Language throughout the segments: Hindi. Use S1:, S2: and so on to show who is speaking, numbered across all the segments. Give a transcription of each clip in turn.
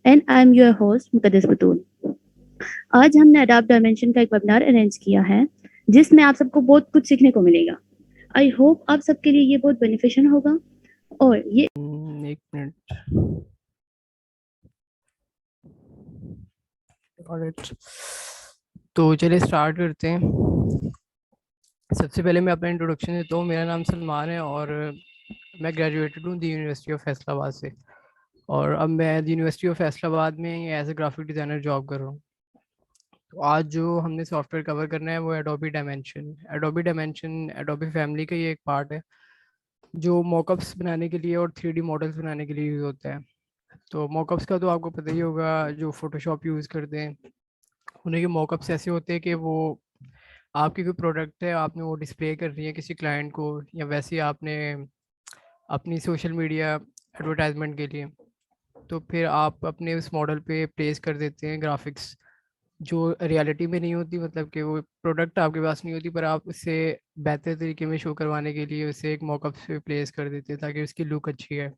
S1: And I am your host Muqaddas Batool. आज हमने अडाप्ट डायमेंशन का एक वेबिनार अरेंज किया है जिसमें आप सबको बहुत कुछ सीखने को मिलेगा। आई होप आप सबके लिए ये बहुत बेनिफिशियल होगा और ये
S2: एक मिनट। ऑलराइट, तो चलिए स्टार्ट करते हैं। सबसे पहले मैं अपना इंट्रोडक्शन देता हूँ। मेरा नाम सलमान है और मैं ग्रेजुएटेड हूँ दी यूनिवर्सिटी ऑफ फैसलाबाद से। और अब मैं दी यूनिवर्सिटी ऑफ फैसलाबाद में as a graphic designer job कर रहा हूँ। तो आज जो हमने सॉफ्टवेयर कवर करना है वो Adobe dimension. Adobe dimension Adobe family का ही एक पार्ट है जो मॉकअप्स बनाने के लिए और 3D मॉडल्स बनाने के लिए यूज़ होता है। तो मॉकअप्स का तो आपको पता ही होगा, जो फोटोशॉप यूज़ करते हैं उन्हीं के मॉकअप्स ऐसे होते हैं कि वो आपकी कोई प्रोडक्ट है, आपने वो डिस्प्ले कर रही है किसी क्लाइंट को, या वैसे ही आपने अपनी सोशल मीडिया एडवर्टाइजमेंट के लिए, तो फिर आप अपने उस मॉडल पे प्लेस कर देते हैं ग्राफिक्स जो रियलिटी में नहीं होती। मतलब कि वो प्रोडक्ट आपके पास नहीं होती, पर आप उससे बेहतर तरीके में शो करवाने के लिए उसे एक मॉकअप पे प्लेस कर देते हैं ताकि उसकी लुक अच्छी है।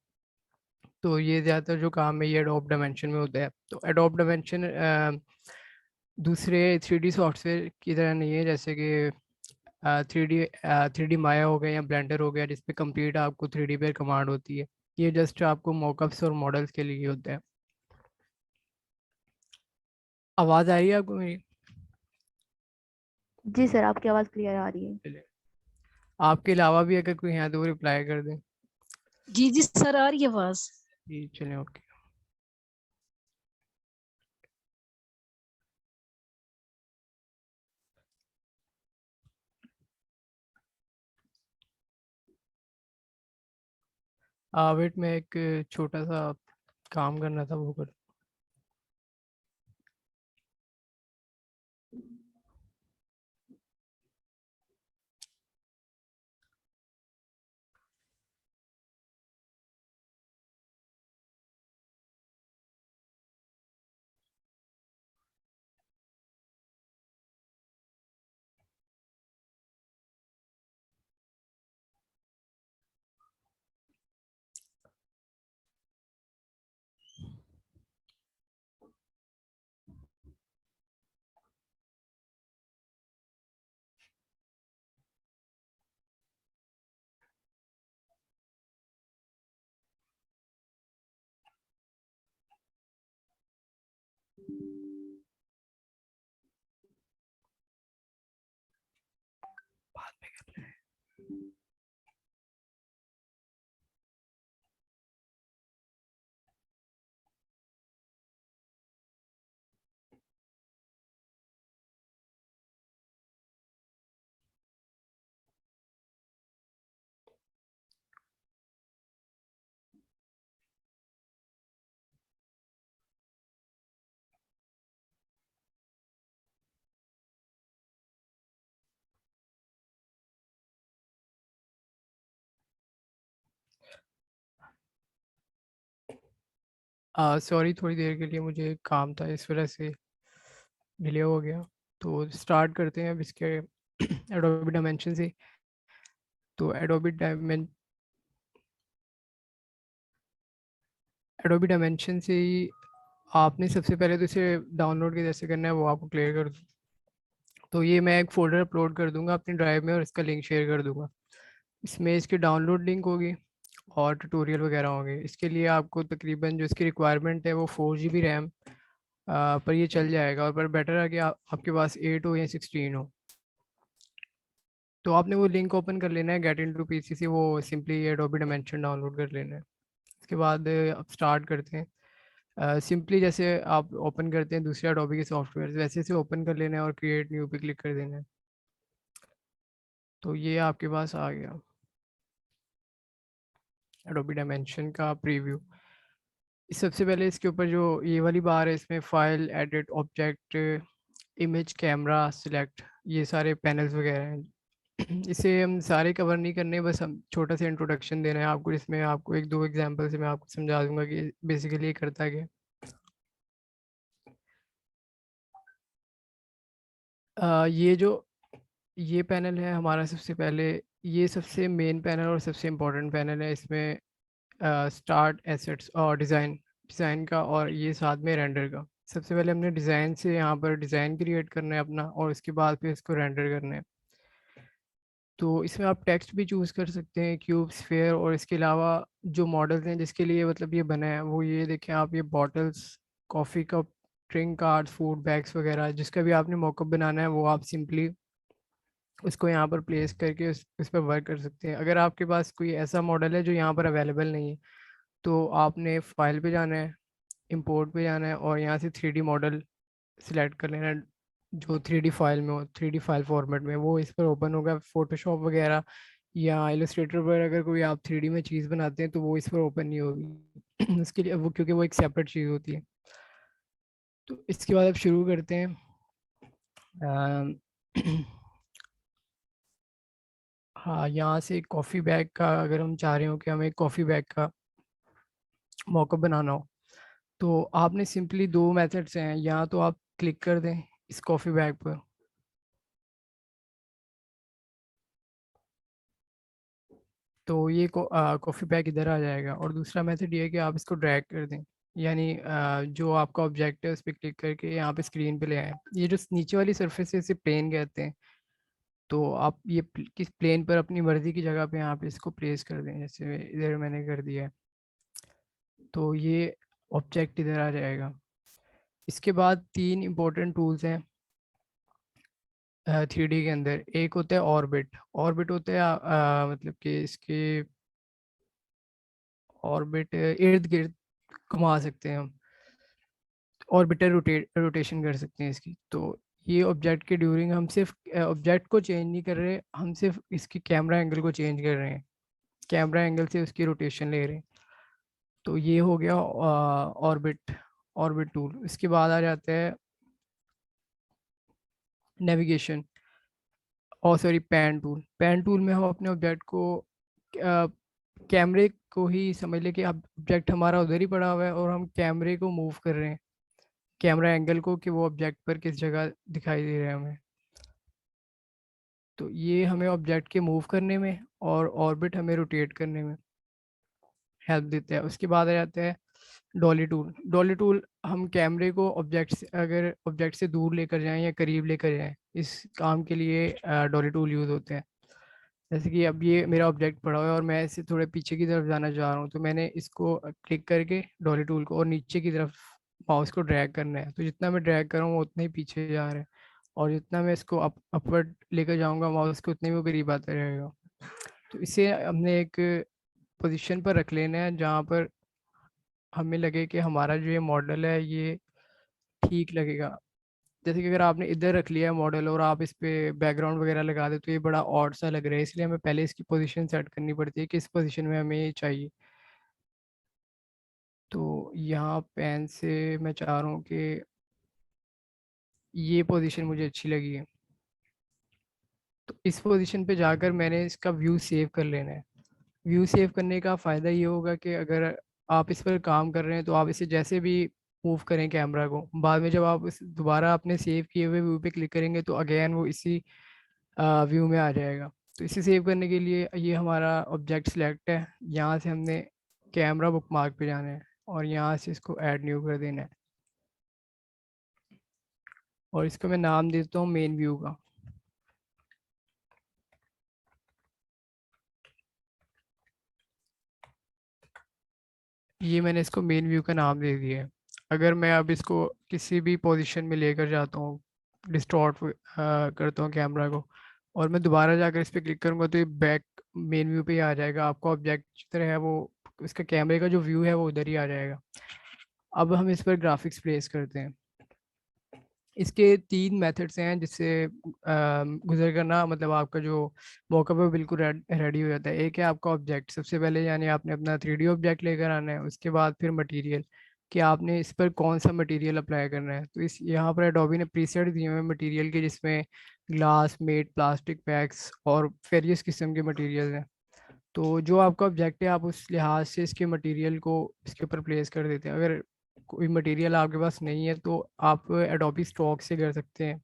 S2: तो ये ज़्यादातर जो काम है ये एडोब डायमेंशन में होता है। तो एडोब डायमेंशन दूसरे 3D सॉफ्टवेयर की तरह नहीं है, जैसे कि 3D माया हो गया या ब्लेंडर हो गया जिसपे कंप्लीट आपको 3D पे कमांड होती है। ये जस्ट आपको मॉकअप्स और मॉडल्स के लिए होता है। आवाज़ आ रही है आपको मेरी?
S1: जी सर, आपकी आवाज़ क्लियर आ रही है।
S2: चलिए। आपके अलावा भी अगर कोई यहाँ तो रिप्लाई कर दें।
S3: जी जी सर, आ रही है आवाज।
S2: जी चलिए, ओके। वेट, मैं एक छोटा सा काम करना था वो कर। बाद में कर लें। सॉरी, थोड़ी देर के लिए मुझे काम था, इस वजह से डिले हो गया। तो स्टार्ट करते हैं अब इसके एडोबी डायमेंशन से। तो एडोबी डायमेंशन से ही आपने सबसे पहले तो इसे डाउनलोड के जैसे करना है वो आपको क्लियर कर दूँ। तो ये मैं एक फ़ोल्डर अपलोड कर दूंगा अपनी ड्राइव में और इसका लिंक शेयर कर दूंगा। इसमें इसकी डाउनलोड लिंक होगी और ट्यूटोरियल वगैरह होंगे। इसके लिए आपको तकरीबन जो इसकी रिक्वायरमेंट है वो 4 GB रैम पर ये चल जाएगा, और पर बेटर है कि आपके पास 8 हो या 16 हो। तो आपने वो लिंक ओपन कर लेना है get into P C से, वो सिंपली एडोबी डायमेंशन डाउनलोड कर लेना है। उसके बाद अब स्टार्ट करते हैं। सिंपली जैसे आप ओपन करते हैं दूसरे एडोबी के सॉफ्टवेयर वैसे से ओपन कर लेना है और क्रिएट न्यू पे क्लिक कर देना है। तो ये आपके पास आ गया एडोबी डायमेंशन का प्रीव्यू। सबसे पहले इसके ऊपर जो ये वाली बार है इसमें file, edit, object, image, camera, select, ये सारे पैनल्स वगैरह हैं। इसे हम सारे कवर नहीं करने, बस हम छोटा सा इंट्रोडक्शन देना है आपको। इसमें आपको एक दो एग्जांपल से मैं आपको समझा दूंगा कि बेसिकली ये करता क्या है। ये पैनल है हमारा सबसे पहले। ये सबसे मेन पैनल और सबसे इम्पोर्टेंट पैनल है। इसमें स्टार्ट एसेट्स और डिज़ाइन डिज़ाइन का और ये साथ में रेंडर का। सबसे पहले हमने डिज़ाइन से यहाँ पर डिज़ाइन क्रिएट करना है अपना, और उसके बाद फिर इसको रेंडर करना है। तो इसमें आप टेक्स्ट भी चूज़ कर सकते हैं, क्यूब, स्फीयर, और इसके अलावा जो मॉडल्स हैं जिसके लिए मतलब ये बना है वो ये देखें आप, ये bottles, coffee cup, drink cards, food bags वगैरह, जिसका भी आपने मॉकअप बनाना है वो आप सिंपली उसको यहाँ पर प्लेस करके उस पर वर्क कर सकते हैं। अगर आपके पास कोई ऐसा मॉडल है जो यहाँ पर अवेलेबल नहीं है, तो आपने फाइल पे जाना है, इंपोर्ट पे जाना है, और यहाँ से 3D मॉडल सिलेक्ट कर लेना है जो 3D फाइल में हो, 3D फाइल फॉर्मेट में, वो इस पर ओपन होगा। फोटोशॉप वगैरह या इलस्ट्रेटर पर अगर कोई आप 3D में चीज़ बनाते हैं तो वो इस पर ओपन नहीं होगी उसके लिए वो, क्योंकि वो एक सेपरेट चीज़ होती है। तो इसके बाद अब शुरू करते हैं। अम, हाँ, यहाँ से कॉफ़ी बैग का अगर हम चाह रहे हो कि हमें एक कॉफ़ी बैग का मॉकअप बनाना हो, तो आपने सिंपली दो मेथड्स हैं। या तो आप क्लिक कर दें इस कॉफ़ी बैग पर, तो ये कॉफ़ी बैग इधर आ जाएगा, और दूसरा मेथड ये है कि आप इसको ड्रैग कर दें, यानी जो आपका ऑब्जेक्ट है उस पर क्लिक करके यहाँ पे स्क्रीन पे ले आए। ये जो नीचे वाली सरफेस है इसे प्लेन कहते हैं। तो आप ये किस प्लेन पर अपनी मर्ज़ी की जगह पे यहाँ पे इसको प्लेस कर दें, जैसे इधर मैंने कर दिया है, तो ये ऑब्जेक्ट इधर आ जाएगा। इसके बाद तीन इम्पोर्टेंट टूल्स हैं 3D के अंदर। एक होता है ऑर्बिट। ऑर्बिट होता है मतलब कि इसके ऑर्बिट इर्द गिर्द घुमा सकते हैं हम, ऑर्बिटर रोटेशन कर सकते हैं इसकी। तो ये ऑब्जेक्ट के ड्यूरिंग हम सिर्फ ऑब्जेक्ट को चेंज नहीं कर रहे, हम सिर्फ इसकी कैमरा एंगल को चेंज कर रहे हैं, कैमरा एंगल से उसकी रोटेशन ले रहे हैं। तो ये हो गया ऑर्बिट, ऑर्बिट टूल। इसके बाद आ जाता है नेविगेशन, और sorry pan tool. Pan tool में हम अपने ऑब्जेक्ट को कैमरे को ही समझ ले कि अब ऑब्जेक्ट हमारा उधर ही पड़ा हुआ है और हम कैमरे को मूव कर रहे हैं, कैमरा एंगल को, कि वो ऑब्जेक्ट पर किस जगह दिखाई दे रहा है हमें। तो ये हमें ऑब्जेक्ट के मूव करने में और ऑर्बिट हमें रोटेट करने में हेल्प देता है। उसके बाद आ जाता है डॉली टूल। डॉली टूल हम कैमरे को ऑब्जेक्ट से, अगर ऑब्जेक्ट से दूर लेकर जाएं या करीब लेकर जाएं, इस काम के लिए डॉली टूल यूज़ होते हैं। जैसे कि अब ये मेरा ऑब्जेक्ट पड़ा हुआ है और मैं इससे थोड़े पीछे की तरफ जाना चाह रहा हूँ, तो मैंने इसको क्लिक करके डॉली टूल को और नीचे की तरफ माउस को ड्रैग करना है। तो जितना मैं ड्रैग कर रहा हूँ वो उतना ही पीछे जा रहा है, और जितना मैं इसको अपवर्ड लेकर जाऊँगा माउस को, उतने में वो करीब आता रहेगा। तो इसे हमने एक पोजीशन पर रख लेना है जहाँ पर हमें लगे कि हमारा जो ये मॉडल है ये ठीक लगेगा। जैसे कि अगर आपने इधर रख लिया है मॉडल और आप इस पे बैकग्राउंड वगैरह लगा दे तो ये बड़ा ऑड सा लग रहा है, इसलिए हमें पहले इसकी पोजीशन सेट करनी पड़ती है, किस पोजीशन में हमें ये चाहिए। तो यहाँ पेन से मैं चाह रहा हूँ कि ये पोजीशन मुझे अच्छी लगी है, तो इस पोजीशन पे जाकर मैंने इसका व्यू सेव कर लेना है। व्यू सेव करने का फ़ायदा ये होगा कि अगर आप इस पर काम कर रहे हैं तो आप इसे जैसे भी मूव करें कैमरा को, बाद में जब आप इस दोबारा अपने सेव किए हुए व्यू पे क्लिक करेंगे तो अगेन वो इसी व्यू में आ जाएगा। तो इसे सेव करने के लिए ये हमारा ऑब्जेक्ट सिलेक्ट है, यहाँ से हमने कैमरा बुकमार्क पे जाना है और यहाँ से इसको ऐड न्यू कर देना है, और इसको मैं नाम देता हूँ मेन व्यू का। ये मैंने इसको मेन व्यू का नाम दे दिया है। अगर मैं अब इसको किसी भी पोजीशन में लेकर जाता हूँ, डिस्टॉर्ट करता हूँ कैमरा को, और मैं दोबारा जाकर इस पर क्लिक करूँगा तो ये बैक मेन व्यू पे ही आ जाएगा। आपका ऑब्जेक्ट जिधर है वो, इसका कैमरे का जो व्यू है वो उधर ही आ जाएगा। अब हम इस पर ग्राफिक्स प्लेस करते हैं। इसके तीन मेथड्स हैं जिससे गुजर करना मतलब आपका जो मॉकअप है वो बिल्कुल रेडी हो जाता है। एक है आपका ऑब्जेक्ट, सबसे पहले यानी आपने अपना 3D ऑब्जेक्ट लेकर आना है। उसके बाद फिर मटेरियल, कि आपने इस पर कौन सा मटेरियल अप्लाई करना है। तो इस यहाँ पर एडोबी ने प्रीसेट दिए हुए हैं मटेरियल के, जिसमें ग्लास, मेट, प्लास्टिक पैक्स और वेरियस किस्म के मटेरियल हैं। तो जो आपका ऑब्जेक्ट है आप उस लिहाज से इसके मटेरियल को इसके ऊपर प्लेस कर देते हैं। अगर कोई मटेरियल आपके पास नहीं है तो आप एडोबी स्टॉक से कर सकते हैं।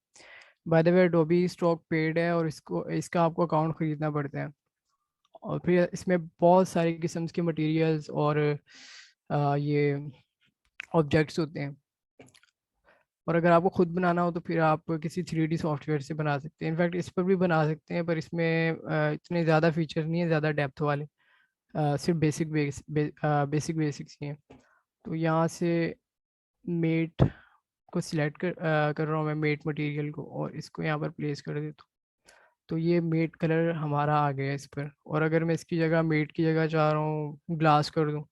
S2: By the way Adobe stock paid है और इसका आपको अकाउंट ख़रीदना पड़ता है। और फिर इसमें बहुत सारे किस्म के मटेरियल्स और ये ऑब्जेक्ट्स होते हैं। और अगर आपको खुद बनाना हो तो फिर आप किसी 3D सॉफ्टवेयर से बना सकते हैं। इनफैक्ट इस पर भी बना सकते हैं, पर इसमें इतने ज़्यादा फीचर नहीं है, ज़्यादा डेप्थ वाले। सिर्फ बेसिक्स ही हैं। तो यहाँ से मेट को सिलेक्ट कर रहा हूँ मैं, मेट मटेरियल को, और इसको यहाँ पर प्लेस कर देता हूँ। तो ये मेट कलर हमारा आ गया है इस पर। और अगर मैं इसकी जगह, मेट की जगह चाह रहा हूँ ग्लास कर दूँ,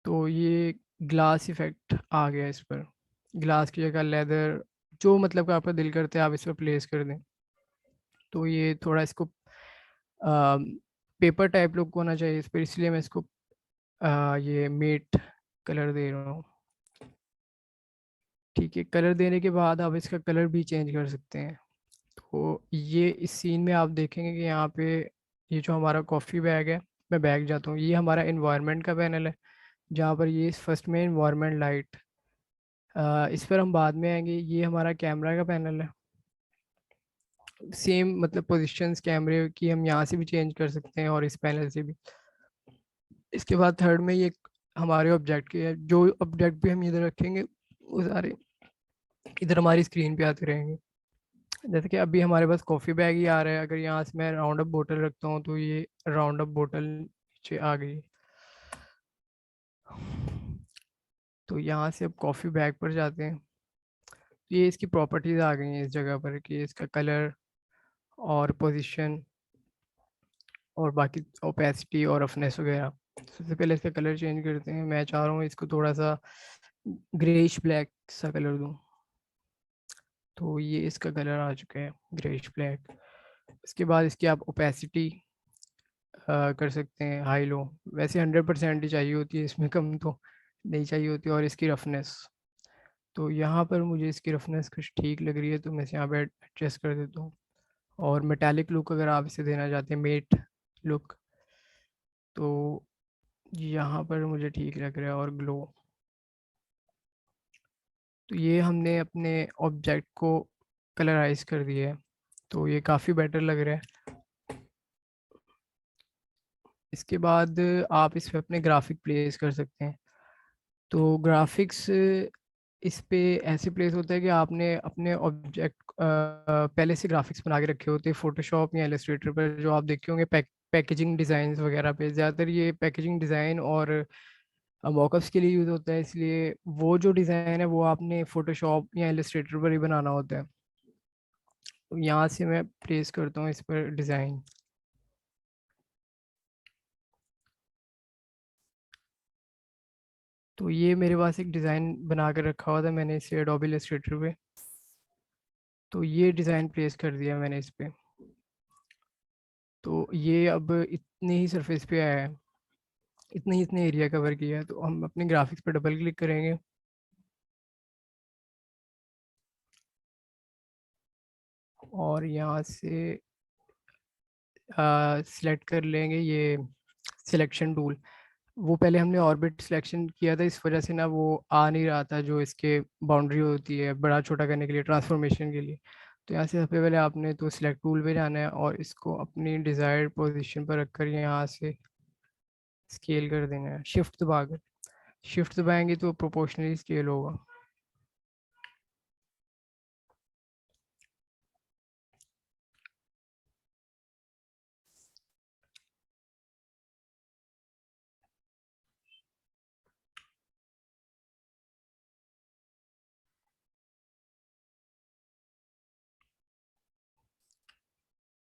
S2: तो ये ग्लास इफेक्ट आ गया इस पर। ग्लास की जगह लेदर, जो मतलब का आपका दिल करता है आप इस पर प्लेस कर दें। तो ये थोड़ा इसको पेपर टाइप लुक होना चाहिए इस पर, इसलिए मैं इसको ये मेट कलर दे रहा हूँ। ठीक है, कलर देने के बाद आप इसका कलर भी चेंज कर सकते हैं। तो ये इस सीन में आप देखेंगे कि यहाँ पे ये जो हमारा कॉफ़ी बैग है, मैं बैग जाता हूँ, ये हमारा इन्वायरमेंट का पैनल है, जहाँ पर ये फर्स्ट में इन्वायरमेंट लाइट, इस पर हम बाद में आएंगे। ये हमारा कैमरा का पैनल है। सेम मतलब पोजीशंस कैमरे की हम यहाँ से भी चेंज कर सकते हैं और इस पैनल से भी। इसके बाद थर्ड में ये हमारे ऑब्जेक्ट के, जो ऑब्जेक्ट भी हम इधर रखेंगे वो सारे इधर हमारी स्क्रीन पे आते रहेंगे। जैसे कि अभी हमारे पास कॉफ़ी बैग ही आ रहा है, अगर यहाँ से मैं राउंड अप बोतल रखता हूँ तो ये राउंड अप बोतल नीचे आ गई। तो यहाँ से अब कॉफ़ी बैग पर जाते हैं। तो ये इसकी प्रॉपर्टीज़ आ गई हैं इस जगह पर, कि इसका कलर और पोजीशन और बाकी ओपेसिटी और रफनेस वगैरह। सबसे पहले इसका कलर चेंज करते हैं। मैं चाह रहा हूँ इसको थोड़ा सा ग्रेइश ब्लैक सा कलर दूँ। तो ये इसका कलर आ चुका है ग्रेइश ब्लैक। इसके बाद इसकी आप ओपेसिटी कर सकते हैं हाई लो। वैसे 100% ही चाहिए होती है, इसमें कम तो नहीं चाहिए होती। और इसकी रफनेस, तो यहाँ पर मुझे इसकी रफनेस कुछ ठीक लग रही है, तो मैं इसे यहाँ पे एडजस्ट कर देता हूँ। और मेटालिक लुक अगर आप इसे देना चाहते हैं, मेट लुक, तो यहाँ पर मुझे ठीक लग रहा है। और ग्लो, तो ये हमने अपने ऑब्जेक्ट को कलराइज कर दिया है, तो ये काफ़ी बेटर लग रहा है। इसके बाद आप इस पे अपने ग्राफिक प्लेस कर सकते हैं। तो ग्राफिक्स इस पे ऐसे प्लेस होता है कि आपने अपने ऑब्जेक्ट पहले से ग्राफिक्स बना के रखे होते हैं फोटोशॉप या इलस्ट्रेटर पर, जो आप देखे होंगे पैकेजिंग डिज़ाइन वगैरह पे। ज़्यादातर ये पैकेजिंग डिज़ाइन और मॉकअप्स के लिए यूज़ होता है, इसलिए वो जो डिज़ाइन है वो आपने फोटोशॉप या इलस्ट्रेटर पर ही बनाना होता है। तो यहाँ से मैं प्लेस करता हूँ इस पर डिज़ाइन। तो ये मेरे पास एक डिज़ाइन बना कर रखा हुआ था मैंने इसे एडोबी इलस्ट्रेटर पे। तो ये डिज़ाइन प्लेस कर दिया मैंने इस पे। तो ये अब इतने ही सरफेस पे आया है, इतने एरिया कवर किया है। तो हम अपने ग्राफिक्स पे डबल क्लिक करेंगे और यहाँ से सिलेक्ट कर लेंगे ये सिलेक्शन टूल। वो पहले हमने ऑर्बिट सिलेक्शन किया था, इस वजह से ना वो आ नहीं रहा था, जो इसके बाउंड्री होती है बड़ा छोटा करने के लिए, ट्रांसफॉर्मेशन के लिए। तो यहाँ से सबसे पहले आपने तो सिलेक्ट टूल पे जाना है और इसको अपनी डिज़ायर्ड पोजीशन पर रखकर यहाँ से स्केल कर देना है, शिफ्ट दबाकर। शिफ्ट दबाएंगे तो प्रोपोर्शनली स्केल होगा।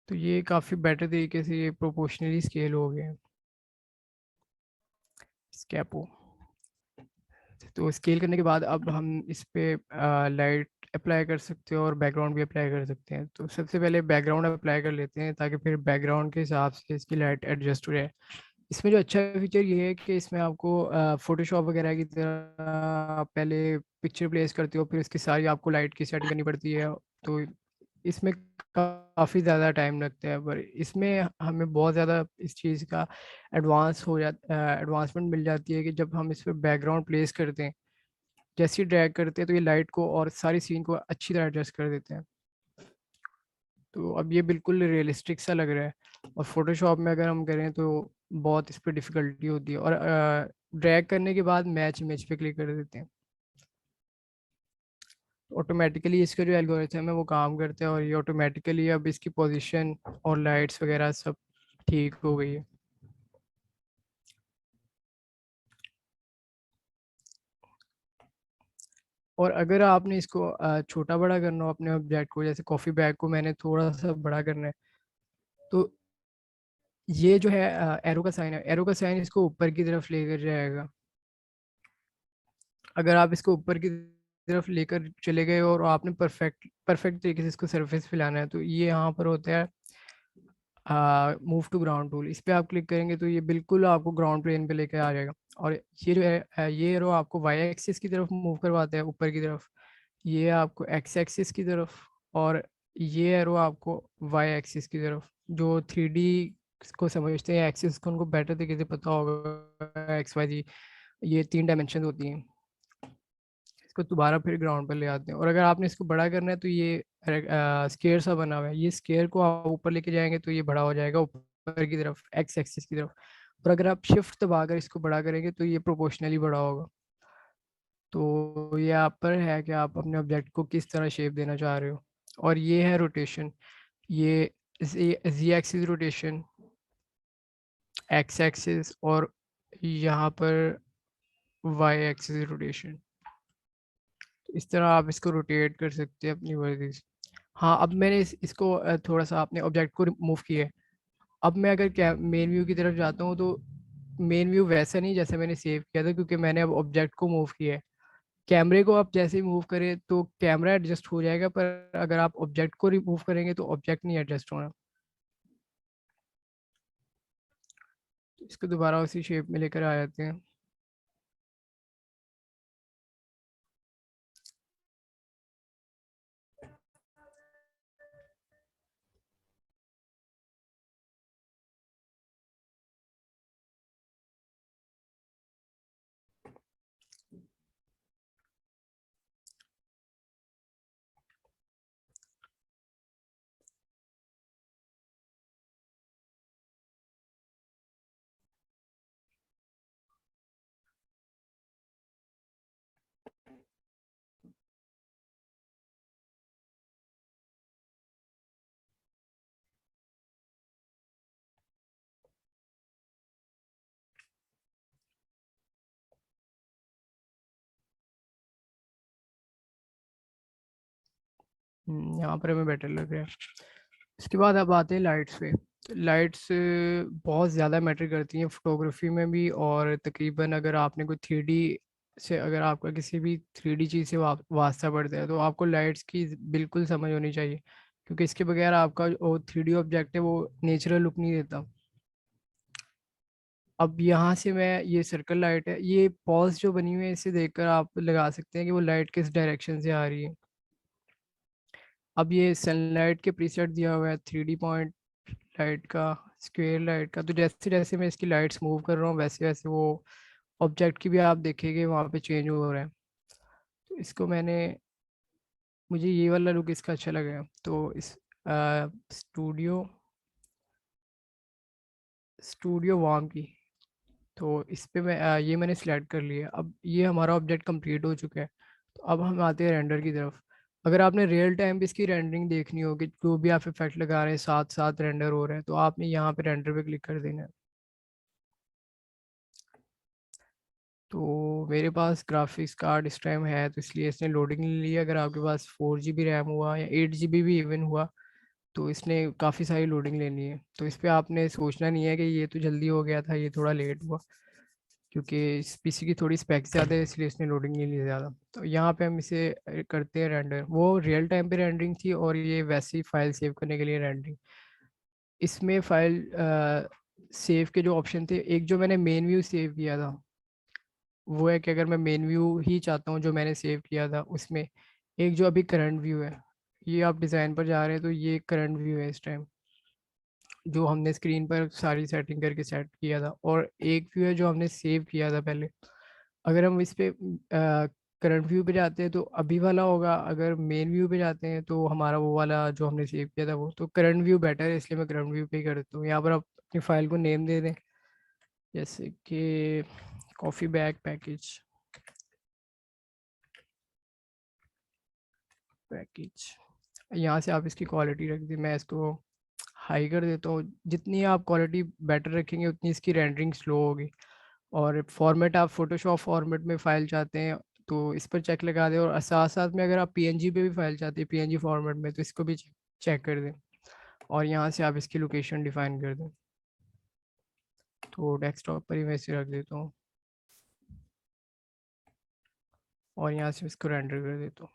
S2: तो ये काफ़ी बेटर तरीके से ये प्रोपोर्शनली स्केल हो गया है स्कैपो। तो स्केल करने के बाद अब हम इस पे लाइट अप्लाई कर सकते हैं और बैकग्राउंड भी अप्लाई कर सकते हैं। तो सबसे पहले बैकग्राउंड अप्लाई कर लेते हैं, ताकि फिर बैकग्राउंड के हिसाब से इसकी लाइट एडजस्ट हो जाए। इसमें जो अच्छा फीचर ये है कि इसमें आपको फोटोशॉप वगैरह की तरह आप पहले पिक्चर प्लेस करते हो, फिर इसकी सारी आपको लाइट की सेटिंग करनी पड़ती है। तो इसमें काफ़ी ज़्यादा टाइम लगता है, पर इसमें हमें बहुत ज़्यादा इस चीज़ का एडवांसमेंट मिल जाती है कि जब हम इस पर बैकग्राउंड प्लेस करते हैं, जैसे ही ड्रैग करते हैं तो ये लाइट को और सारी सीन को अच्छी तरह एडजस्ट कर देते हैं। तो अब ये बिल्कुल रियलिस्टिक सा लग रहा है। और फोटोशॉप में अगर हम करें तो बहुत इस पर डिफ़िकल्टी होती है। और ड्रैग करने के बाद मैच इमेज पे क्लिक कर देते हैं, ऑटोमेटिकली इसका जो एल्गोरिथम है वो काम करता है, और ये ऑटोमेटिकली अब इसकी पोजीशन और लाइट्स वगैरह सब ठीक हो गई है। और अगर आपने इसको छोटा बड़ा करना हो अपने ऑब्जेक्ट को, जैसे कॉफ़ी बैग को मैंने थोड़ा सा बड़ा करना है, तो ये जो है एरो का साइन है, एरो का साइन इसको ऊपर की तरफ लेकर जाएगा। अगर आप इसको ऊपर की तरफ लेकर चले गए और आपने परफेक्ट परफेक्ट तरीके से इसको सरफेस पे लाना है, तो ये यहाँ पर होता है मूव टू ग्राउंड टूल। इस पे आप क्लिक करेंगे तो ये बिल्कुल आपको ग्राउंड प्लेन पे लेके आ जाएगा। और ये जो है ये एरो आपको वाई एक्सिस की तरफ मूव करवाता है, ऊपर की तरफ, ये आपको एक्स एक्सिस की तरफ, और ये एरो आपको वाई एक्सिस की तरफ। जो 3D को समझते हैं एक्सिस को, उनको बेटर तरीके से पता होगा, एक्स वाई जी ये 3 डायमेंशन होती हैं। इसको दोबारा फिर ग्राउंड पर ले आते हैं। और अगर आपने इसको बड़ा करना है तो ये स्केयर सा बना हुआ है, ये स्केयर को आप ऊपर लेके जाएंगे तो ये बड़ा हो जाएगा ऊपर की तरफ, एक्स एक्सिस की तरफ। और अगर आप शिफ्ट दबाकर इसको बड़ा करेंगे तो ये प्रोपोर्शनली बड़ा होगा। तो ये आप पर है कि आप अपने ऑब्जेक्ट को किस तरह शेप देना चाह रहे हो। और ये है रोटेशन, ये जी एक्सिस रोटेशन, एक्स एक्सिस, और यहाँ पर वाई एक्सिस रोटेशन। इस तरह आप इसको रोटेट कर सकते हैं अपनी मर्जी से। हाँ, अब मैंने इसको थोड़ा सा अपने ऑब्जेक्ट को मूव किया है। अब मैं अगर क्या मेन व्यू की तरफ जाता हूँ तो मेन व्यू वैसा नहीं जैसे मैंने सेव किया था, क्योंकि मैंने अब ऑब्जेक्ट को मूव किया है। कैमरे को आप जैसे ही मूव करें तो कैमरा एडजस्ट हो जाएगा, पर अगर आप ऑब्जेक्ट को रिमूव करेंगे तो ऑब्जेक्ट नहीं एडजस्ट होना। तो इसको दोबारा उसी शेप में लेकर आ जाते हैं। यहाँ पर हमें बेटर लग रहा है। इसके बाद अब आते हैं लाइट्स पे। लाइट्स बहुत ज़्यादा मैटर करती हैं फोटोग्राफी में भी, और तकरीबन अगर आपने कोई 3D से, अगर आपका किसी भी 3D चीज़ से वास्ता पड़ता है तो आपको लाइट्स की बिल्कुल समझ होनी चाहिए, क्योंकि इसके बगैर आपका जो 3D ऑब्जेक्ट है वो नेचुरल लुक नहीं देता। अब यहाँ से मैं, ये सर्कल लाइट है, ये पॉज जो बनी हुई है इसे देखकर आप लगा सकते हैं कि वो लाइट किस डायरेक्शन से आ रही है। अब ये सनलाइट के प्रीसेट दिया हुआ है 3D पॉइंट लाइट का, स्क्वायर लाइट का। तो जैसे जैसे मैं इसकी लाइट्स मूव कर रहा हूँ वैसे वैसे वो ऑब्जेक्ट की भी आप देखेंगे वहाँ पे चेंज हो रहा है। तो इसको मैंने, मुझे ये वाला लुक इसका अच्छा लगा है, तो इस स्टूडियो स्टूडियो वार्म की, तो इस पे मैं ये मैंने सिलेक्ट कर लिया। अब ये हमारा ऑब्जेक्ट कंप्लीट हो चुका है। तो अब हम आते हैं रेंडर की तरफ। अगर आपने रियल टाइम पे इसकी रेंडरिंग देखनी होगी, जो भी आप इफेक्ट लगा रहे हैं साथ साथ रेंडर हो रहे हैं, तो आपने यहाँ पे रेंडर पे क्लिक कर देना है। तो मेरे पास ग्राफिक्स कार्ड इस टाइम है तो इसलिए इसने लोडिंग ले ली है। अगर आपके पास 4 GB रैम हुआ या 8 GB भी इवन हुआ तो इसने काफ़ी सारी लोडिंग लेनी है। तो इस पर आपने सोचना नहीं है कि ये तो जल्दी हो गया था, ये थोड़ा लेट हुआ, क्योंकि इस पीसी की थोड़ी स्पेक्स ज़्यादा है इसलिए इसने लोडिंग नहीं ली ज़्यादा। तो यहाँ पे हम इसे करते हैं रेंडर। वो रियल टाइम पे रेंडरिंग थी और ये वैसी फाइल सेव करने के लिए रेंडरिंग। इसमें फाइल सेव के जो ऑप्शन थे, एक जो मैंने मेन व्यू सेव किया था वो है कि अगर मैं मेन व्यू ही चाहता हूँ जो मैंने सेव किया था उसमें, एक जो अभी करंट व्यू है, ये आप डिज़ाइन पर जा रहे हैं तो ये करंट व्यू है इस टाइम, जो हमने स्क्रीन पर सारी सेटिंग करके सेट किया था। और एक व्यू है जो हमने सेव किया था पहले। अगर हम इस पे करंट व्यू पे जाते हैं तो अभी वाला होगा, अगर मेन व्यू पे जाते हैं तो हमारा वो वाला जो हमने सेव किया था वो। तो करंट व्यू बेटर है इसलिए मैं करंट व्यू पे ही कर देता हूँ। यहाँ पर आप अपनी फाइल को नेम दे दें, जैसे कि कॉफ़ी बैग पैकेज यहाँ से आप इसकी क्वालिटी रख दी, मैं इसको हाई कर देता हूँ। जितनी आप क्वालिटी बेटर रखेंगे उतनी इसकी रेंडरिंग स्लो होगी। और फॉर्मेट आप फोटोशॉप फॉर्मेट में फ़ाइल चाहते हैं तो इस पर चेक लगा दें, और साथ साथ में अगर आप पीएनजी पे भी फाइल चाहते हैं पीएनजी फॉर्मेट में, तो इसको भी चेक कर दें। और यहाँ से आप इसकी लोकेशन डिफाइन कर दें। तो डेस्कटॉप पर ही मैं इसे रख देता हूँ और यहाँ से इसको रेंडर कर देता हूँ।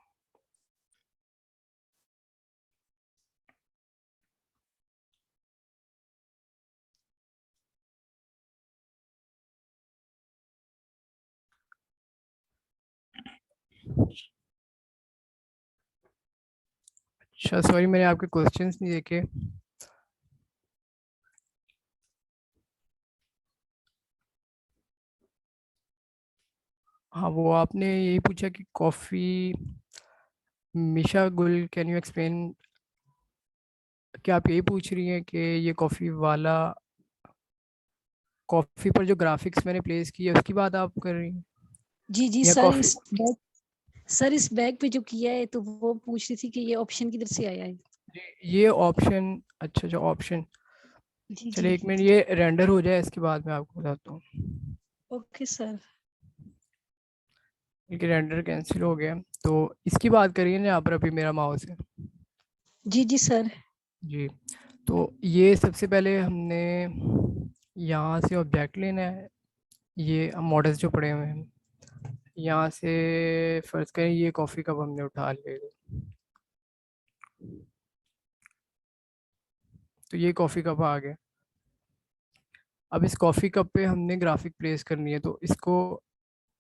S2: अच्छा सॉरी, मैंने आपके क्वेश्चंस नहीं देखे। हाँ, वो आपने यही पूछा कि कॉफ़ी, मिशा गुल कैन यू एक्सप्लेन, क्या आप यही पूछ रही हैं कि ये कॉफ़ी वाला, कॉफ़ी पर जो ग्राफिक्स मैंने प्लेस किया है उसकी बात आप कर रही हैं,
S3: जी जी
S2: या
S3: सर,
S2: कॉफ़ी?
S3: इस बैग पे जो किया है तो वो पूछ रही थी कि ये ऑप्शन किधर से आया है।
S2: ये ऑप्शन, अच्छा अच्छा ऑप्शन,
S3: जी जी।
S2: चलिए एक मिनट ये रेंडर हो जाए इसके बाद मैं आपको बताता हूँ।
S3: Okay sir.
S2: क्योंकि रेंडर कैंसिल हो गया, तो इसकी बात करिए ना यहाँ पर अभी मेरा माउस है।
S3: जी जी सर।
S2: जी, तो ये सबसे पहले हमने यहाँ से ऑब्जेक्ट लेना है। ये मॉडल्स जो पड़े हुए हैं यहाँ से फर्ज करें ये कॉफ़ी कप हमने उठा लिया, तो ये कॉफ़ी कप आ गया। अब इस कॉफ़ी कप पे हमने ग्राफिक प्लेस करनी है, तो इसको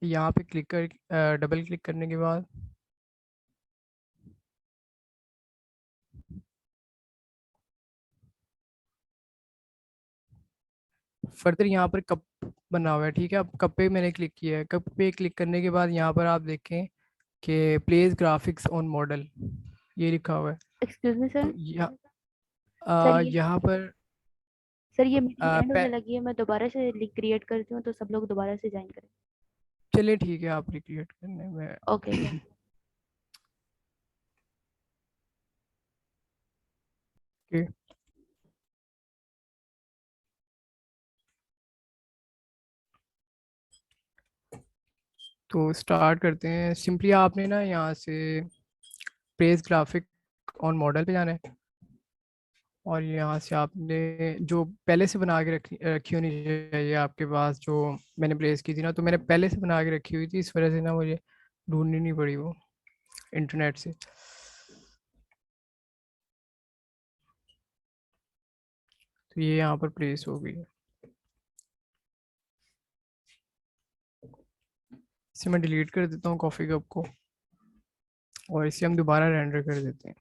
S2: यहाँ पे क्लिक कर डबल क्लिक करने के बाद फर्दर यहाँ पर कप बना हुआ है, ठीक है। अब कप पे मैंने क्लिक किया है। कप पे क्लिक करने के बाद यहाँ पर आप देखें कि प्लेस ग्राफिक्स ऑन मॉडल ये लिखा हुआ है।
S1: एक्सक्यूज मी
S2: तो
S1: सर। सर ये
S2: यहाँ पर
S1: सर ये मीटिंग
S2: आ,
S1: एंड
S2: पे
S1: होने लगी है, मैं दोबारा से लिंक क्रिएट करती हूँ तो सब लोग दोबारा से ज्वाइन करें।
S2: चलिए ठीक है, आप रिक्रिएट करने में
S1: ओके सर।
S2: ओके। तो स्टार्ट करते हैं। सिंपली आपने ना यहाँ से प्लेस ग्राफिक ऑन मॉडल पे जाना है, और यहाँ से आपने जो पहले से बना के रखी रखी होनी चाहिए आपके पास, जो मैंने प्लेस की थी ना, तो मैंने पहले से बना के रखी हुई थी, इस वजह से ना मुझे ढूंढनी नहीं पड़ी वो इंटरनेट से। तो ये यहाँ पर प्लेस हो गई है। इसे मैं डिलीट कर देता हूँ कॉफ़ी कप को, और इसे हम दोबारा रेंडर कर देते हैं।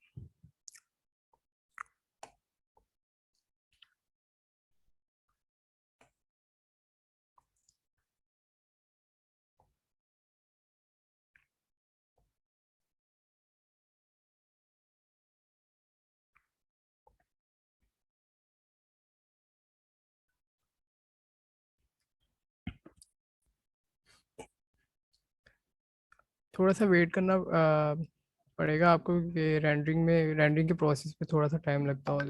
S2: थोड़ा सा वेट करना पड़ेगा आपको, कि रेंडरिंग के प्रोसेस पे थोड़ा सा टाइम लगता हो।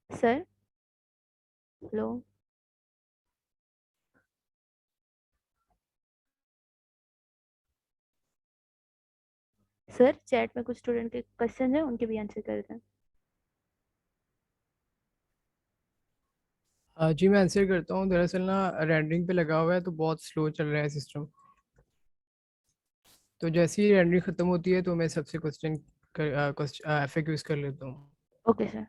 S1: Sir, hello. सर, चैट में कुछ स्टूडेंट के क्वेश्चन है, उनके भी आंसर कर दें।
S2: जी मैं आंसर करता हूँ। दरअसल ना रेंडरिंग पे लगा हुआ है तो बहुत स्लो चल रहा है सिस्टम। तो जैसे ही रेंडरिंग खत्म होती है तो मैं सबसे क्वेश्चन FAQs कर लेता हूँ।
S1: Okay sir.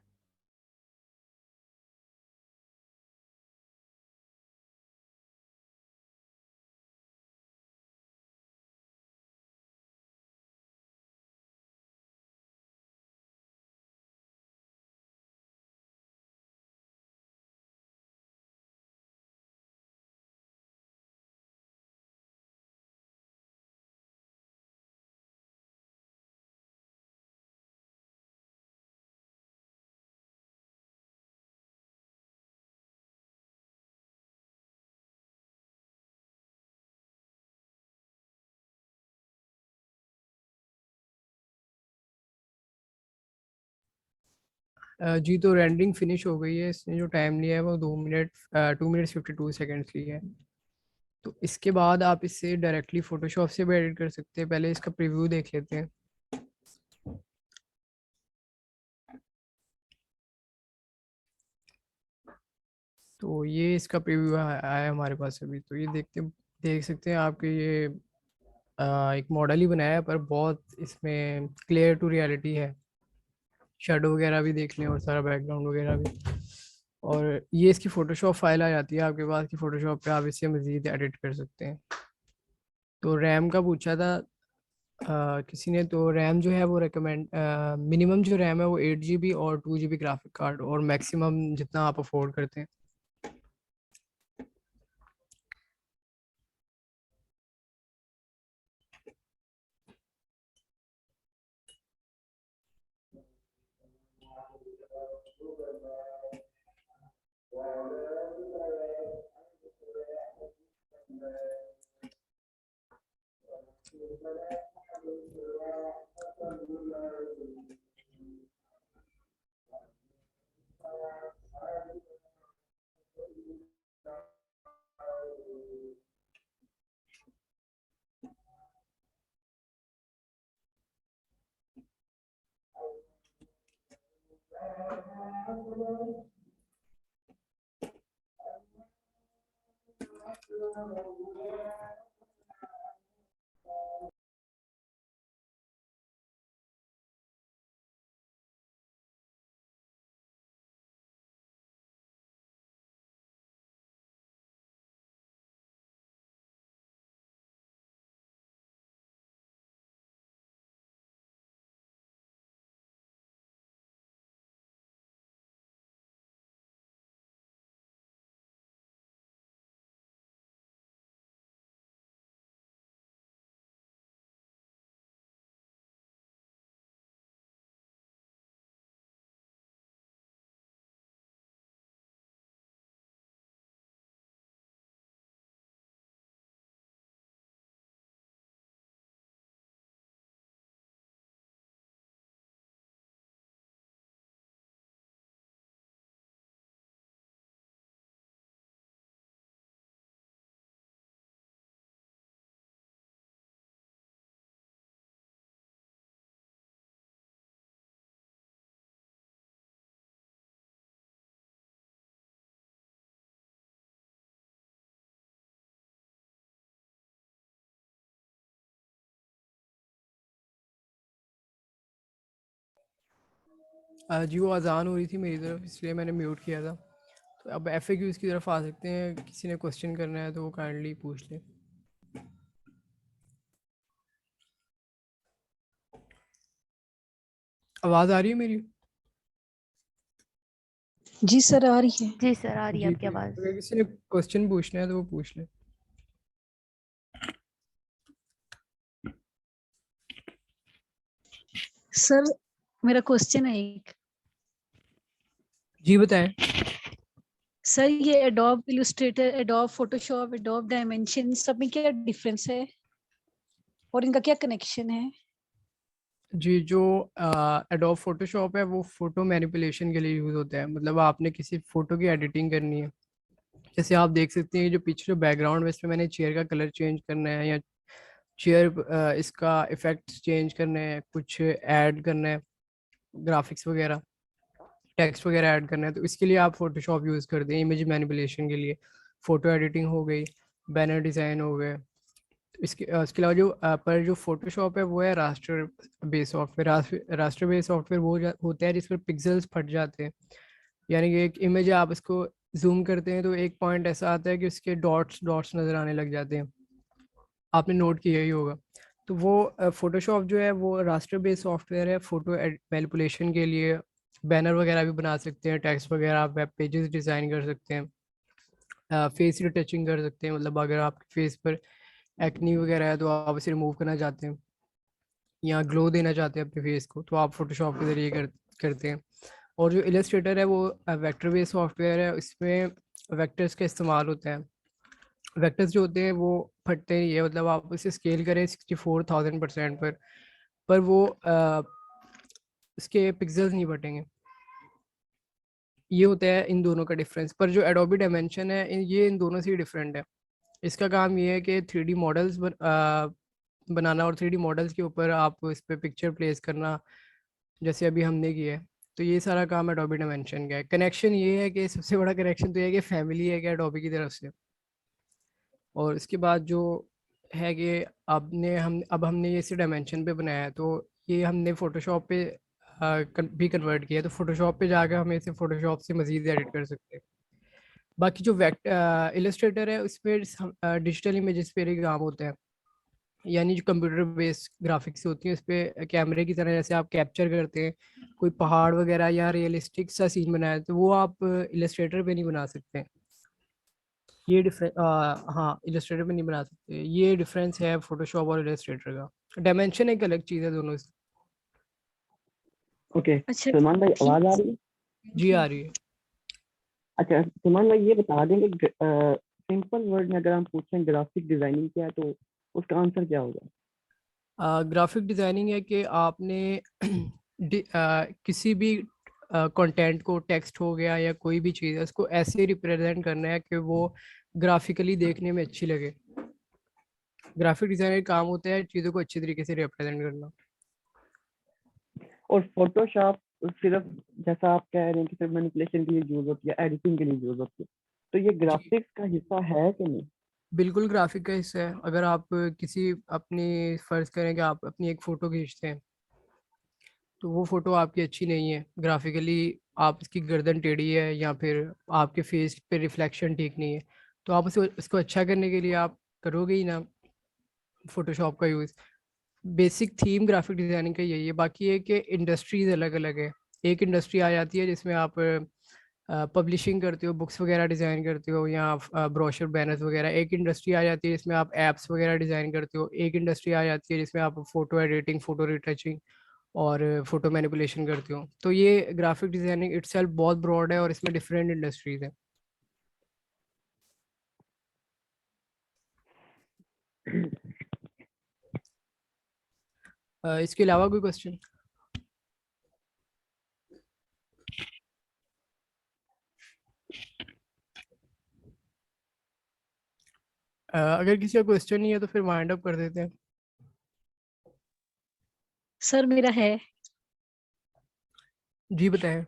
S2: जी तो रेंडरिंग फिनिश हो गई है। इसने जो टाइम लिया है वो 2 मिनट 52 सेकेंड्स लिया है। तो इसके बाद आप इससे डायरेक्टली फोटोशॉप से भी एडिट कर सकते हैं। पहले इसका प्रीव्यू देख लेते हैं। तो ये इसका प्रीव्यू आया है हमारे पास अभी। तो ये देख सकते हैं आपके ये एक मॉडल ही बनाया है पर बहुत इसमें क्लियर टू रियलिटी है। शेडो वगैरह भी देख लें और सारा बैकग्राउंड वगैरह भी। और ये इसकी फ़ोटोशॉप फाइल आ जाती है आपके पास कि फ़ोटोशॉप पे आप इसे मज़ीद एडिट कर सकते हैं। तो रैम का पूछा था किसी ने। तो रैम जो है वो रिकमेंड मिनिमम जो रैम है वो 8 GB और 2 GB ग्राफिक कार्ड, और मैक्सिमम जितना आप अफोर्ड करते हैं। जी वो अजान हो रही थी मेरी तरफ, इसलिए मैंने म्यूट किया था। तो अब FAQs की तरफ आ सकते हैं। किसी ने क्वेश्चन करना है तो वो काइंडली पूछ ले। आवाज़ आ रही है मेरी?
S3: जी सर आ रही है।
S1: जी सर, आ रही है
S2: जी
S1: आपकी आवाज़।
S2: अगर किसी ने क्वेश्चन पूछना है तो वो पूछ ले।
S3: सर मेरा क्वेश्चन है एक।
S2: जी बताएं।
S3: सर ये adobe Illustrator, adobe Photoshop, adobe dimension सब में क्या डिफरेंस है और इनका क्या कनेक्शन है?
S2: जी, जो एडोब फोटोशॉप है वो फोटो मैनिपुलेशन के लिए यूज़ होता है। मतलब आपने किसी फोटो की एडिटिंग करनी है, जैसे आप देख सकते हैं जो पीछे जो बैकग्राउंड में, इसमें मैंने चेयर का कलर चेंज करना है, या चेयर इसका इफेक्ट्स चेंज करने हैं, कुछ ऐड करना है, ग्राफिक्स वगैरह, टेक्स्ट वगैरह ऐड करना है, तो इसके लिए आप फोटोशॉप यूज़ करते हैं। इमेज मैनिपुलेशन के लिए फ़ोटो एडिटिंग हो गई, बैनर डिज़ाइन हो गए। इसके अलावा जो पर जो फोटोशॉप है वो है raster base software. Raster base software वो होता है जिस पर पिक्सल्स फट जाते हैं, यानी कि एक इमेज है, आप इसको जूम करते हैं तो एक पॉइंट ऐसा आता है कि उसके डॉट्स डॉट्स नज़र आने लग जाते हैं, आपने नोट किया ही होगा। तो वो फोटोशॉप जो है वो रास्टर बेस्ड सॉफ्टवेयर है फोटो मैनिपुलेशन के लिए। बैनर वगैरह भी बना सकते हैं, टेक्स्ट वगैरह, वेब पेजेस डिज़ाइन कर सकते हैं, फेस रिटचिंग कर सकते हैं। मतलब अगर आपके फेस पर एक्नी वगैरह है तो आप इसे रिमूव करना चाहते हैं या ग्लो देना चाहते हैं अपने फेस को, तो आप फोटोशॉप के ज़रिए करते हैं। और जो इलस्ट्रेटर है वो वेक्टर बेस्ड सॉफ्टवेयर है, इसमें वेक्टर्स का इस्तेमाल होता है। वेक्टर्स जो होते हैं वो फटते नहीं है, मतलब आप उसे स्केल करें 64,000% पर वो इसके पिक्सल्स नहीं फटेंगे। ये होता है इन दोनों का डिफरेंस। पर जो एडोबी डायमेंशन है ये इन दोनों से ही डिफरेंट है। इसका काम ये है कि 3D मॉडल्स बनाना, और 3D मॉडल्स के ऊपर आप इस पे पिक्चर प्लेस करना, जैसे अभी हमने किया है। तो ये सारा काम एडोबी डायमेंशन का है। कनेक्शन ये है कि सबसे बड़ा कनेक्शन तो ये है कि फैमिली है कि एडोबी की तरफ से। और इसके बाद जो है कि अब हमने ये इसी डायमेंशन पे बनाया है, तो ये हमने फोटोशॉप पे भी कन्वर्ट किया है। तो फोटोशॉप पे जाकर हम इसे फोटोशॉप से मज़ीद एडिट कर सकते हैं। बाकी जो इलस्ट्रेटर है उसमें डिजिटल इमेजेस पे ही काम होता है, यानी जो कंप्यूटर बेस्ड ग्राफिक्स होती हैं उस पर कैमरे की तरह जैसे आप कैप्चर करते हैं कोई पहाड़ वगैरह या रियलिस्टिक सा सीन बनाया, तो वो आप इलस्ट्रेटर पे नहीं बना सकते। ये डिफरेंस, हाँ, इलस्ट्रेटर पे नहीं बना सकते। ये डिफरेंस है फोटोशॉप और इलस्ट्रेटर का। डायमेंशन एक अलग चीज़ है दोनों से।
S4: ओके
S3: अच्छा
S4: सलमान भाई,
S3: ठीक
S4: आवाज आ रही है?
S2: जी आ रही है।
S4: अच्छा सलमान भाई, ये बता देंगे सिंपल वर्ड में अगर हम पूछें ग्राफिक डिजाइनिंग क्या है तो उसका आंसर क्या होगा?
S2: ग्राफिक डिज़ाइनिंग है कि आपने किसी भी कंटेंट को, टेक्स्ट हो गया या कोई भी चीज़ है, उसको ऐसे रिप्रेजेंट करना है कि वो ग्राफिकली देखने में अच्छी लगे। ग्राफिक डिज़ाइनर का काम होता है चीज़ों को अच्छी तरीके से रिप्रेजेंट करना।
S4: और फोटोशॉप सिर्फ, जैसा आप कह रहे हैं कि सिर्फ मैनिपुलेशन के लिए यूज होती है, एडिटिंग के लिए यूज होती है, तो ये
S2: जी,
S4: ग्राफिक्स का हिस्सा है कि नहीं?
S2: बिल्कुल ग्राफिक का हिस्सा है। अगर आप किसी अपनी फ़र्ज़ करें कि आप अपनी एक फ़ोटो खींचते हैं, तो वो फ़ोटो आपकी अच्छी नहीं है ग्राफिकली, आप इसकी गर्दन टेढ़ी है या फिर आपके फेस पे रिफ्लेक्शन ठीक नहीं है, तो आप उसे उसको अच्छा करने के लिए आप करोगे ही ना फोटोशॉप का use. Basic theme graphic designing का यही है। बाकी है कि इंडस्ट्रीज़ अलग अलग है। एक इंडस्ट्री आ जाती है जिसमें आप पब्लिशिंग करते हो, बुक्स वगैरह डिज़ाइन करते हो या ब्रोशर बैनर्स वगैरह। एक इंडस्ट्री आ जाती है जिसमें आप एप्स वगैरह डिज़ाइन करते हो। एक इंडस्ट्री आ जाती है जिसमें आप फ़ोटो एडिटिंग, फ़ोटो रिटचिंग और फ़ोटो मैनिपुलेशन करते हो। तो ये ग्राफिक डिज़ाइनिंग इटसेल्फ बहुत ब्रॉड है और इसमें डिफरेंट इंडस्ट्रीज़ हैं। इसके अलावा कोई क्वेश्चन? अगर किसी का क्वेश्चन नहीं है तो फिर वाइंड अप कर देते हैं।
S3: सर मेरा है।
S2: जी बताएं।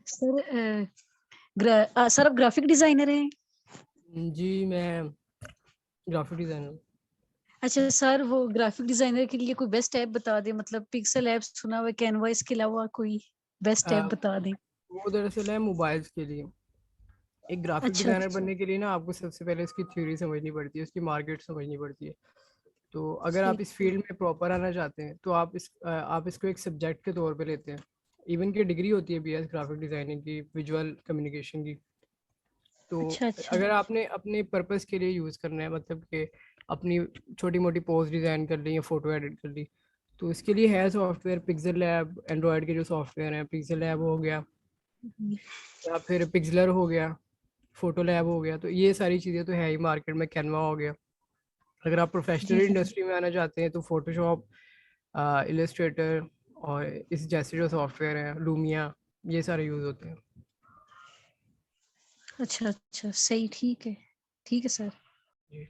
S3: सर सर आप ग्राफिक डिजाइनर हैं?
S2: जी मैं ग्राफिक डिज़ाइनर।
S3: अच्छा सर, वो ग्राफिक डिजाइनर के लिए कोई बेस्ट ऐप बता दें, मतलब पिक्सल ऐप सुना हुआ है, कैनवा, इसके अलावा कोई बेस्ट ऐप बता दें।
S2: वो दरअसल है मोबाइल्स के लिए। एक ग्राफिक
S3: अच्छा
S2: डिज़ाइनर बनने के लिए ना आपको सबसे पहले उसकी थ्योरी समझनी पड़ती है, उसकी मार्केट समझनी पड़ती है। तो अगर आप
S3: ठीक।
S2: इस फील्ड में प्रॉपर आना चाहते हैं तो आप इसको एक सब्जेक्ट के तौर पे लेते हैं। इवन की डिग्री होती है BS ग्राफिक डिज़ाइनिंग की, विजुअल कम्युनिकेशन की। तो
S3: अच्छा अच्छा।
S2: अगर आपने अपने पर्पस के लिए यूज़ करना है, मतलब कि अपनी छोटी मोटी पोस्ट डिज़ाइन कर ली या फ़ोटो एडिट कर ली, तो इसके लिए है सॉफ्टवेयर पिक्सल लैब। एंड्रॉयड के जो सॉफ्टवेयर हैं, पिक्सल लैब हो गया या फिर पिक्सलर हो गया, फोटो लैब हो गया, तो ये सारी चीज़ें तो है ही मार्केट में। कैनवा हो गया, अगर आप
S3: जी
S2: प्रोफेशनल
S3: जी
S2: इंडस्ट्री में आना चाहते हैं तो फोटोशॉप, इलस्ट्रेटर और इस जैसे जो सॉफ्टवेयर हैं, लूमिया, ये सारे यूज़ होते हैं।
S3: अच्छा अच्छा सही, ठीक है सर।
S2: जी।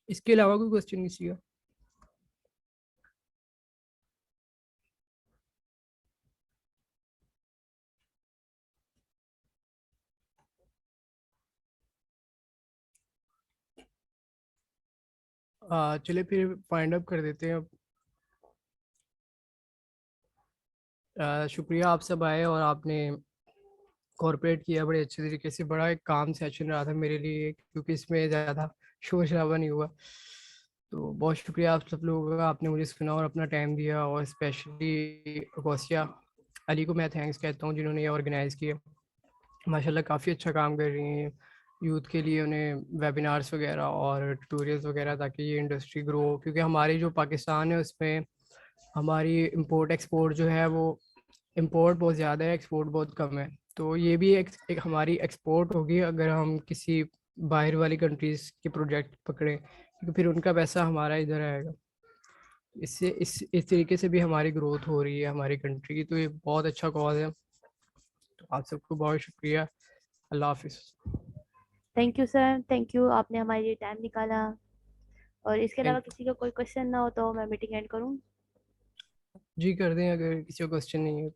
S2: इसके अलावा कोई क्वेश्चन किसी का? चलिए फिर फाइंड अप कर देते हैं अब। शुक्रिया आप सब आए और आपने कॉर्पोरेट किया बड़े अच्छे तरीके से। बड़ा एक काम सेशन रहा था मेरे लिए क्योंकि इसमें ज़्यादा शोर शराबा नहीं हुआ। तो बहुत शुक्रिया आप सब लोगों का, आपने मुझे सुना और अपना टाइम दिया। और स्पेशली गौसिया अली को मैं थैंक्स कहता हूँ जिन्होंने ये ऑर्गेनाइज़ किया। माशाल्लाह काफ़ी अच्छा काम कर रही हैं यूथ के लिए, उन्हें वेबिनार्स वगैरह और ट्यूटोरियल्स वगैरह, ताकि ये इंडस्ट्री ग्रो हो। क्योंकि हमारी जो पाकिस्तान है उसमें हमारी इंपोर्ट एक्सपोर्ट जो है वो इंपोर्ट बहुत ज़्यादा है, एक्सपोर्ट बहुत कम है। तो ये भी एक हमारी एक्सपोर्ट होगी अगर हम किसी बाहर वाली कंट्रीज़ के प्रोजेक्ट पकड़ें, क्योंकि फिर उनका पैसा हमारा इधर आएगा। इससे इस तरीके से भी हमारी ग्रोथ हो रही है हमारी कंट्री की। तो ये बहुत अच्छा कॉज है। तो आप सबको बहुत शुक्रिया। अल्लाह हाफिज़।
S1: Thank you sir, thank you, आपने हमारे लिए टाइम निकाला। और इसके अलावा
S2: थैंक
S1: किसी का कोई क्वेश्चन ना हो तो मैं मीटिंग एंड करूँ?
S2: जी कर दें अगर किसी को क्वेश्चन नहीं है।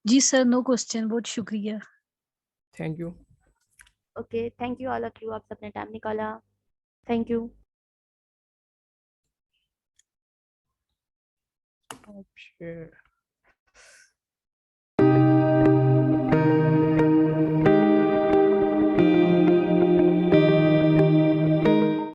S3: जी सर, नो क्वेश्चन, बहुत शुक्रिया।
S2: Thank you.
S1: Okay, thank you all of you, आप सबने टाइम निकाला। Thank you.
S2: शेयर